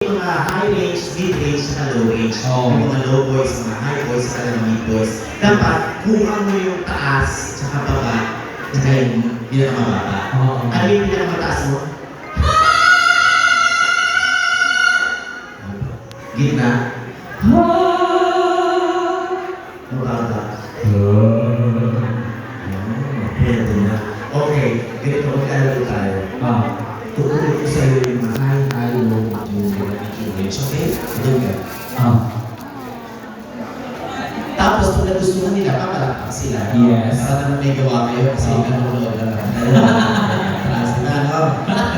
mga high range, mid range, na low range. Oo. Yung mga low boys, mga high boys, saka mga mid boys. Dapat, kuha mo yung taas, saka baba, saka yung pinakamababa. Oo. Ano yung pinakamataas mo? Gitna. Mababa. Pwede na. Okay, ganito, magkalaro tayo. Tutuloy ko sa'yo yung mga high, low, range. Okay? Doon ka. Tapos, kung nagustuhan nila, papalakpak sila. Yes. Para naman may gawa kayo kasi nanonood lang ako. Sila, no?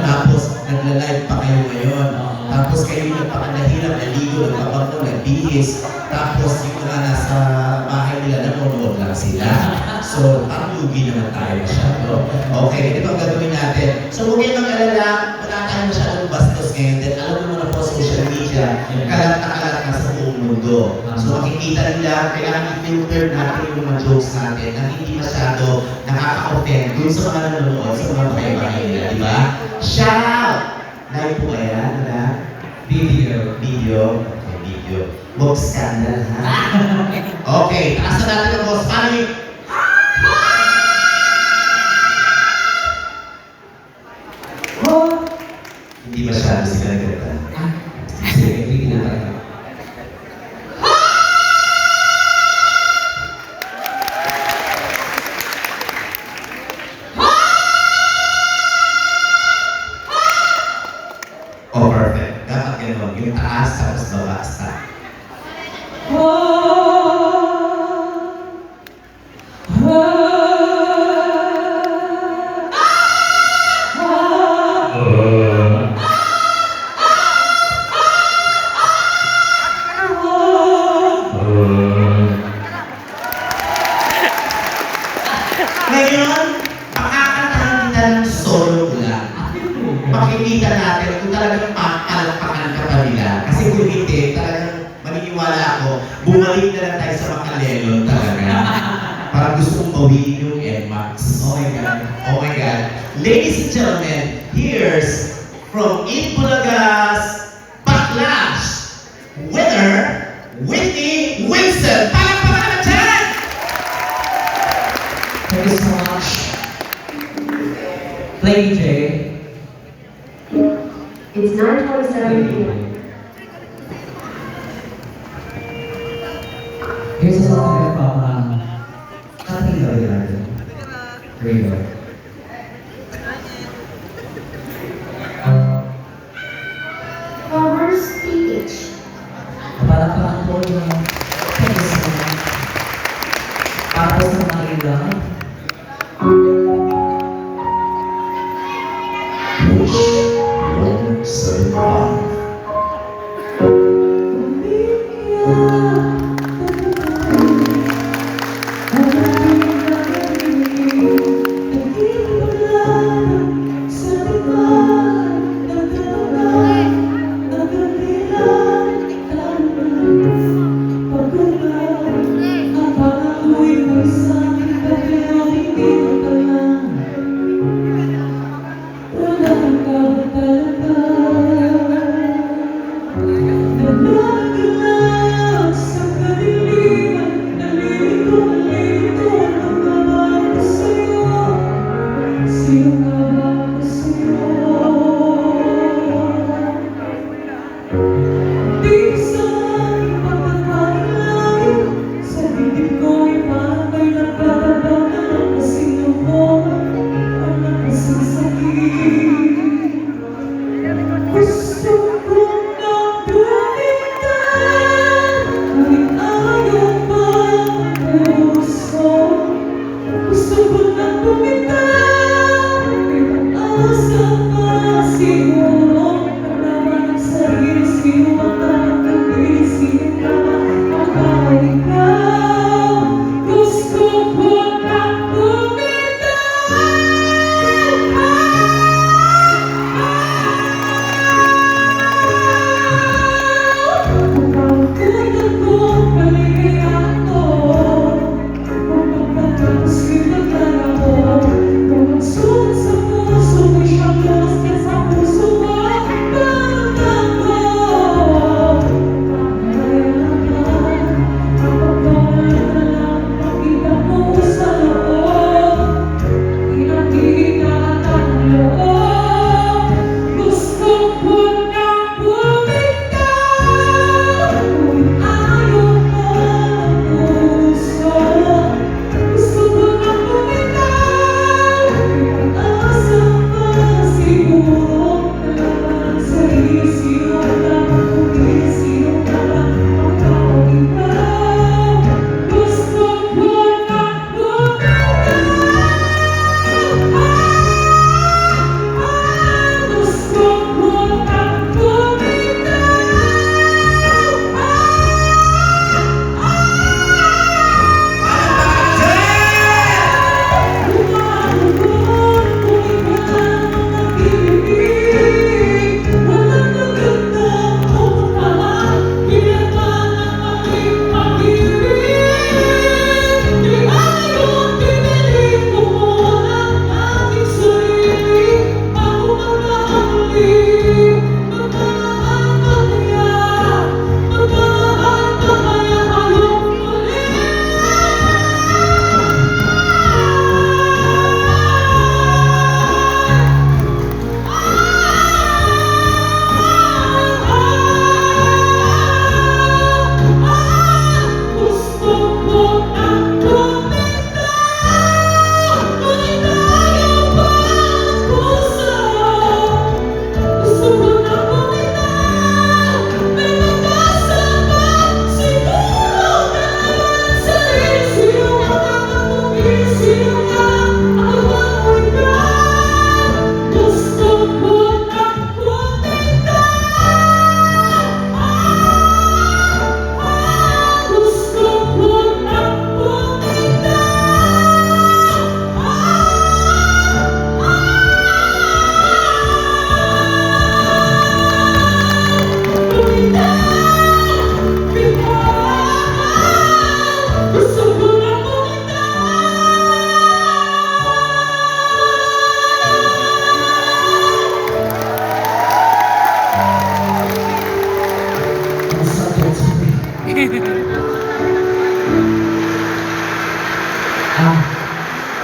Tapos, nagla-live pa kayo ngayon. Tapos, kayo yung nagpakandahirap, naligo, nagpapango, nagbihis. Tapos, yung mga nasa bahay nila, nanonood lang sila. So, parang lugi naman tayo masyado. Okay, ito ang gagawin natin. So, huwag kayong mag-alala, wala tayo masyadong bastos ngayon. Then, alam mo na po social media, kalat na kalat na sa buong mundo. So, makikita nila, kailangan i-filter natin yung mga jokes natin na hindi masyado nakaka-offend dun sa mga nanonood, sa mga bahay-bahay nila, di ba? Shout! Live po ba yan? Ano? Video. Video? Okay, video. Huwag scandal, ha? Okay, taas na natin ang boss. Paano yung... Hindi masyado sila nagkata. Sige, video na tayo. Oh, perfect. Dapat ganun. Yung taas tapos baba sa. Ngayon, pakakatahin kita ng solo lang. Makikita natin kung talagang pakalpakan ka pa nila. Kasi kung hindi, talagang maniniwala ako, bumalik na lang tayo sa makalelon talaga. Parang gusto kong bawiin yung NMAX. Oh my God. Oh my God. Ladies and gentlemen, here's from Itbulaga's Backlash, winner, Whitney Winston. Palakpakan natin! Thank you so much. Play DJ. It's 9:27 p.m. Here's a song from Kating Gabriel. Here you go. Farmer's speech. Palakpakan po yung thank you so much. Tapos na mga ilang. Won't survive.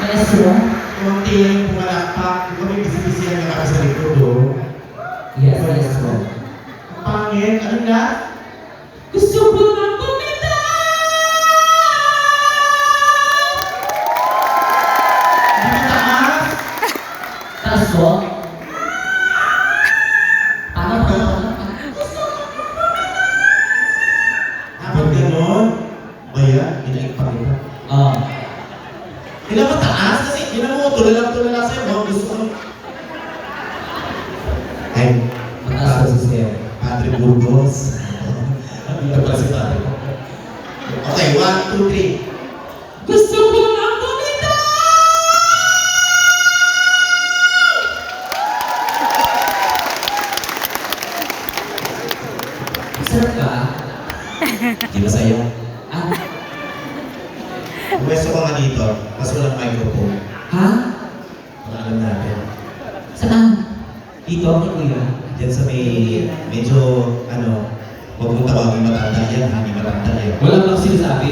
Maestro? Kunti lang yung pumalakpak. Di ba may bisi-bisihan ka kami sa likod, oh? Yes, maestro. Ang pangit. Ano na? Gusto ko lang kumita! Hindi taas. Taas po? Ano? Kapag gano'n, ba yan? Pinaikpakita. Oh. Kailan ba taas? Kasi yun mo, tulala sa'yo, no? Gusto ko. Ay, Mataas po si Sir. Padre Burgos. Dito pala si Padre. Okay, 1, 2, 3. Gusto ko lang kumita! Sarap ka? Di ba sa'yo? Ah, Pwesto ka nga dito, mas walang microphone. ha? Para alam natin. Saan? Dito, kay Kuya? Diyan sa may, medyo, ano, huwag mong tawagin matanda yan, ha? Hindi matanda yan. Wala bang sinasabi?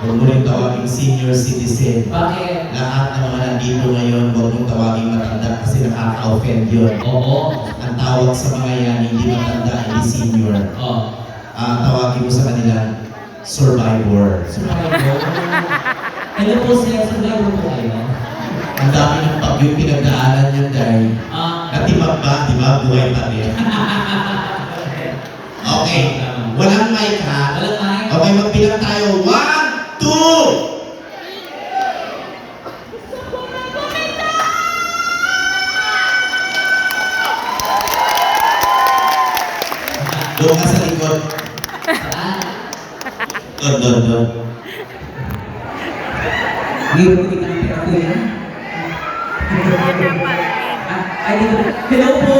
Huwag mo rin tawagin senior citizen. Bakit? Lahat ng mga nandito ngayon, huwag mong tawagin matanda kasi nakaka-offend yun. Oo. Ang tawag sa mga yan, hindi matanda, hindi senior. Oh. Tawagin mo sa kanila, survivor. Survivor? Ano po sila? Survivor po kayo? Ang dami ng pagyong pinagdaanan yun dahil Ah, natibag ba, di ba? Buhay pa rin. Okay, walang mic ha? walang mic? Okay, magbilang tayo. 1, 2! Doon ka sa likod. Saan? Doon. Hindi mo kita ng pera, Kuya? Ay, dito. Hello po!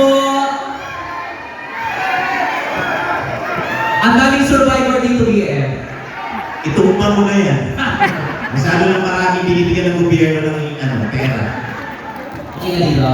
Ang daming survivor dito, BF. Itumpa mo na yan. Masyado lang marami binibigyan ng gobyerno ng pera. Okay na dito.